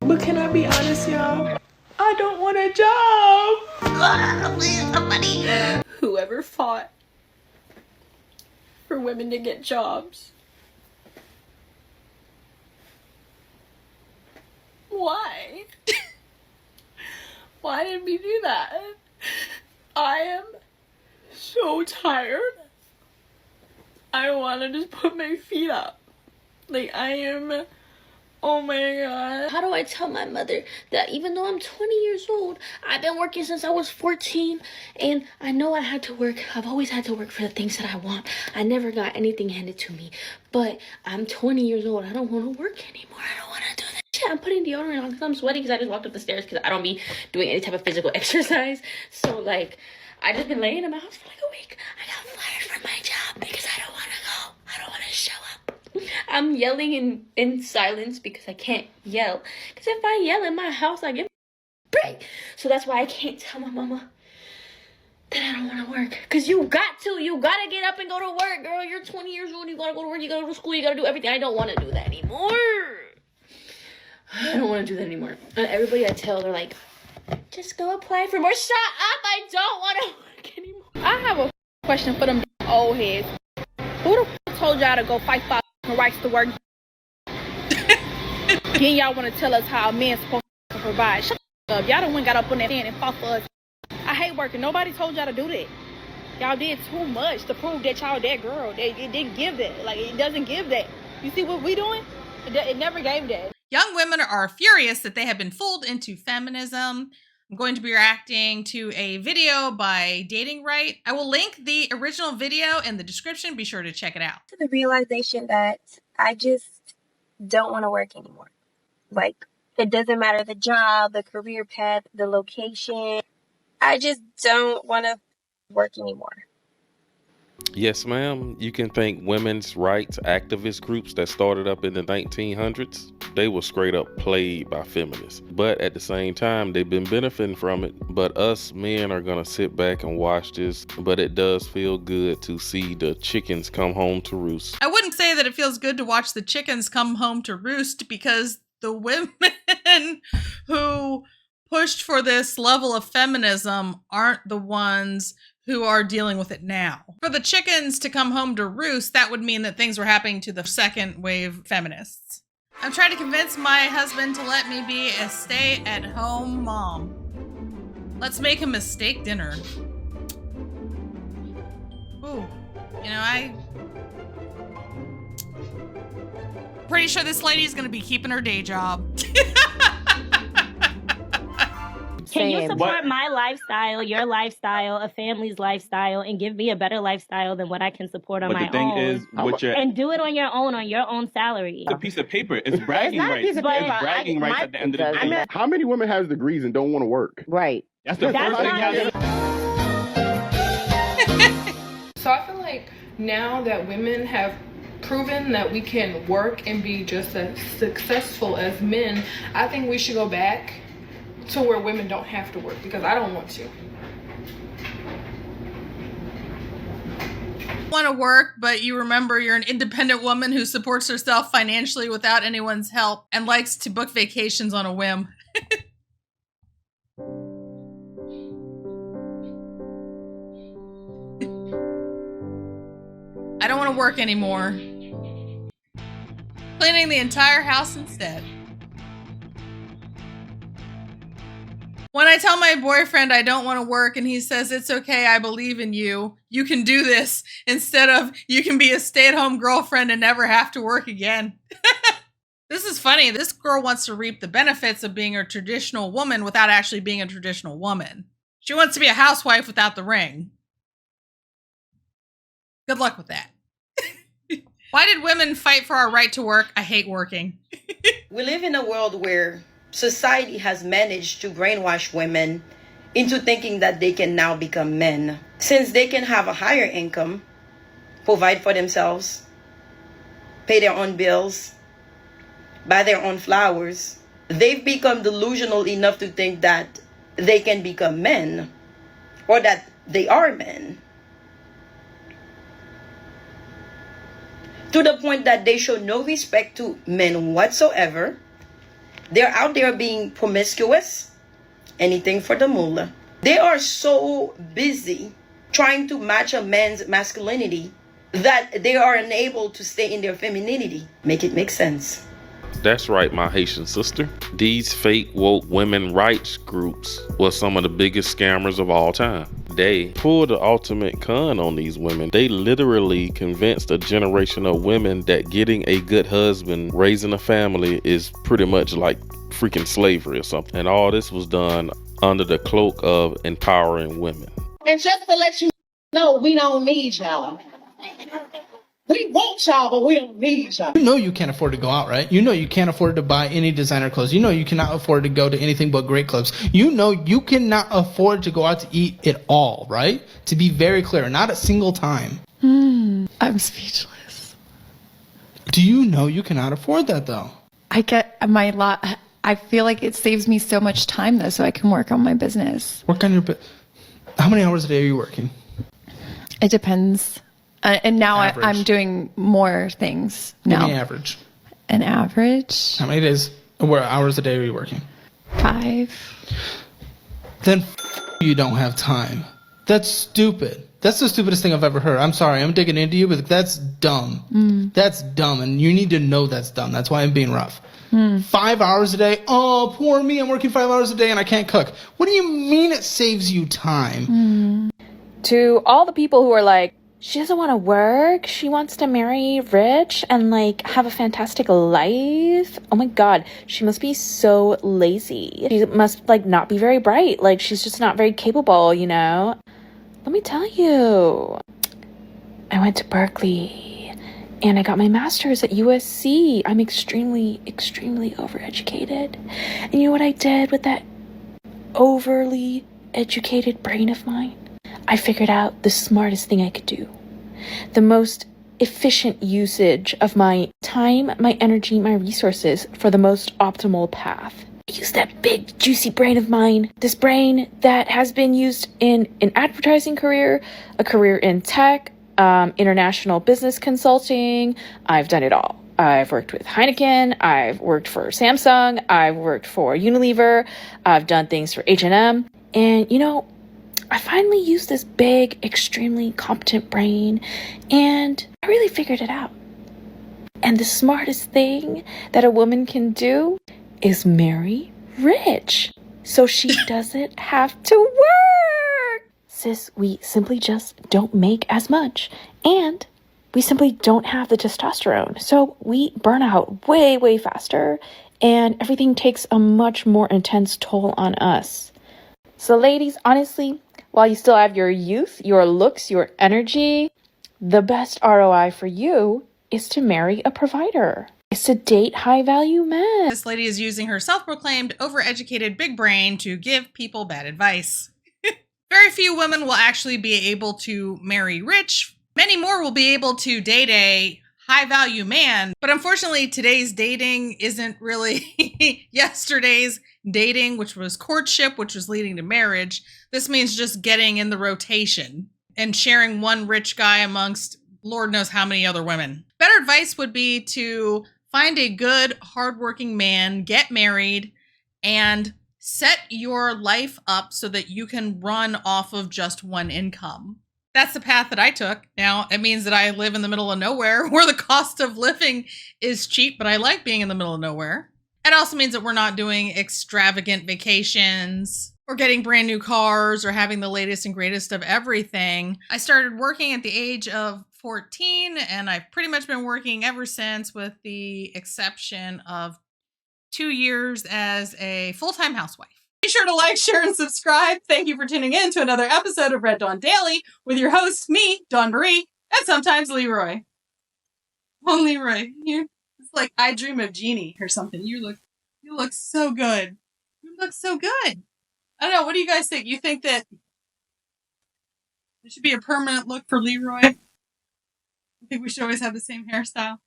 But can I be honest, y'all? I don't want a job. Please, somebody. Whoever fought for women to get jobs. Why? Why did we do that? I am so tired. I want to just put my feet up. Like, I am, oh my God. How do I tell my mother that even though I'm 20 years old, I've been working since I was 14, and I know I had to work. I've always had to work for the things that I want. I never got anything handed to me, but I'm 20 years old. I don't want to work anymore. I don't want to do that shit. I'm putting deodorant on because I'm sweating because I just walked up the stairs because I don't be doing any type of physical exercise. So, like, I just been laying in my house for like a week. I got fired from my job because I don't want to go. I don't want to show up. I'm yelling in silence because I can't yell. Because if I yell in my house, I get break. So that's why I can't tell my mama that I don't want to work. Because you got to. You got to get up and go to work, girl. You're 20 years old. You got to go to work. You got to go to school. You got to do everything. I don't want to do that anymore. I don't want to do that anymore. And everybody I tell, they're like, just go apply for more. Shut up. I don't want to work anymore. I have a question for them old heads. Who the f told y'all to go fight for rights to work? Then y'all want to tell us how a man's supposed to provide. Shut up. Y'all done went got up on that stand and fought for us. I hate working. Nobody told y'all to do that. Y'all did too much to prove that y'all that girl. It didn't give that. Like, it doesn't give that. You see what we doing? It never gave that. Young women are furious that they have been fooled into feminism. I'm going to be reacting to a video by Dating Right. I will link the original video in the description. Be sure to check it out. To the realization that I just don't want to work anymore. Like, it doesn't matter the job, the career path, the location. I just don't want to work anymore. Yes, ma'am. You can thank women's rights activist groups that started up in the 1900s. They were straight up played by feminists. But at the same time, they've been benefiting from it. But us men are going to sit back and watch this. But it does feel good to see the chickens come home to roost. I wouldn't say that it feels good to watch the chickens come home to roost because the women who pushed for this level of feminism aren't the ones who are dealing with it now. For the chickens to come home to roost, that would mean that things were happening to the second wave feminists. I'm trying to convince my husband to let me be a stay-at-home mom. Let's make him a steak dinner. Ooh, you know, pretty sure this lady's gonna be keeping her day job. Can you support my lifestyle, your lifestyle, a family's lifestyle, and give me a better lifestyle than what I can support on my own? And do it on your own salary. It's a piece of paper. It's bragging rights. It's bragging rights at the end of the day. How many women has degrees and don't want to work? Right. That's the first thing. So I feel like now that women have proven that we can work and be just as successful as men, I think we should go back to where women don't have to work, because I don't want to. Want to work, but you remember you're an independent woman who supports herself financially without anyone's help and likes to book vacations on a whim. I don't want to work anymore. Cleaning the entire house instead. When I tell my boyfriend I don't want to work and he says, it's okay, I believe in you, you can do this, instead of you can be a stay-at-home girlfriend and never have to work again. This is funny. This girl wants to reap the benefits of being a traditional woman without actually being a traditional woman. She wants to be a housewife without the ring. Good luck with that. Why did women fight for our right to work? I hate working. We live in a world where society has managed to brainwash women into thinking that they can now become men. Since they can have a higher income, provide for themselves, pay their own bills, buy their own flowers, they've become delusional enough to think that they can become men or that they are men. To the point that they show no respect to men whatsoever. They're out there being promiscuous, anything for the moolah. They are so busy trying to match a man's masculinity that they are unable to stay in their femininity. Make it make sense. That's right, my Haitian sister. These fake woke women rights groups were some of the biggest scammers of all time. They pulled the ultimate con on these women. They literally convinced a generation of women that getting a good husband, raising a family is pretty much like freaking slavery or something. And all this was done under the cloak of empowering women. And just to let you know, we don't need y'all. We want y'all, but we don't need y'all. You know you can't afford to go out, right? You know you can't afford to buy any designer clothes. You know you cannot afford to go to anything but great clubs. You know you cannot afford to go out to eat at all, right? To be very clear, not a single time. I'm speechless. Do you know you cannot afford that, though? I get my lot. I feel like it saves me so much time, though, so I can work on my business. Work on your How many hours a day are you working? It depends. And now I'm doing more things now. Give me average. An average? How many days, or hours a day are you working? 5. Then you don't have time. That's stupid. That's the stupidest thing I've ever heard. I'm sorry, I'm digging into you, but that's dumb. That's dumb, and you need to know that's dumb. That's why I'm being rough. 5 hours a day? Oh, poor me, I'm working 5 hours a day and I can't cook. What do you mean it saves you time? To all the people who are like, she doesn't want to work, she wants to marry rich and like have a fantastic life. Oh my god, she must be so lazy. She must like not be very bright. Like she's just not very capable, you know? Let me tell you, I went to Berkeley and I got my master's at USC. I'm extremely, extremely overeducated. And you know what I did with that overly educated brain of mine? I figured out the smartest thing I could do. The most efficient usage of my time, my energy, my resources for the most optimal path. I use that big, juicy brain of mine. This brain that has been used in an advertising career, a career in tech, international business consulting. I've done it all. I've worked with Heineken. I've worked for Samsung. I've worked for Unilever. I've done things for H&M. And, you know, I finally used this big, extremely competent brain, and I really figured it out. And the smartest thing that a woman can do is marry rich, so she doesn't have to work. Sis, we simply just don't make as much, and we simply don't have the testosterone, so we burn out way, way faster, and everything takes a much more intense toll on us. So ladies, honestly, while you still have your youth, your looks, your energy, the best ROI for you is to marry a provider. It's to date high-value men. This lady is using her self-proclaimed overeducated big brain to give people bad advice. Very few women will actually be able to marry rich. Many more will be able to date a high-value man. But unfortunately, today's dating isn't really yesterday's dating, which was courtship, which was leading to marriage. This means just getting in the rotation and sharing one rich guy amongst Lord knows how many other women. Better advice would be to find a good, hardworking man, get married, and set your life up so that you can run off of just one income. That's the path that I took. Now, it means that I live in the middle of nowhere where the cost of living is cheap, but I like being in the middle of nowhere. It also means that we're not doing extravagant vacations or getting brand new cars or having the latest and greatest of everything. I started working at the age of 14, and I've pretty much been working ever since, with the exception of 2 years as a full-time housewife. Be sure to like, share, and subscribe. Thank you for tuning in to another episode of Red Dawn Daily with your hosts, me, Dawn Marie, and sometimes Leroy. Oh, Leroy, it's like I Dream of Jeannie or something. You look so good. You look so good. I don't know. What do you guys think? You think that there should be a permanent look for Leroy? I think we should always have the same hairstyle.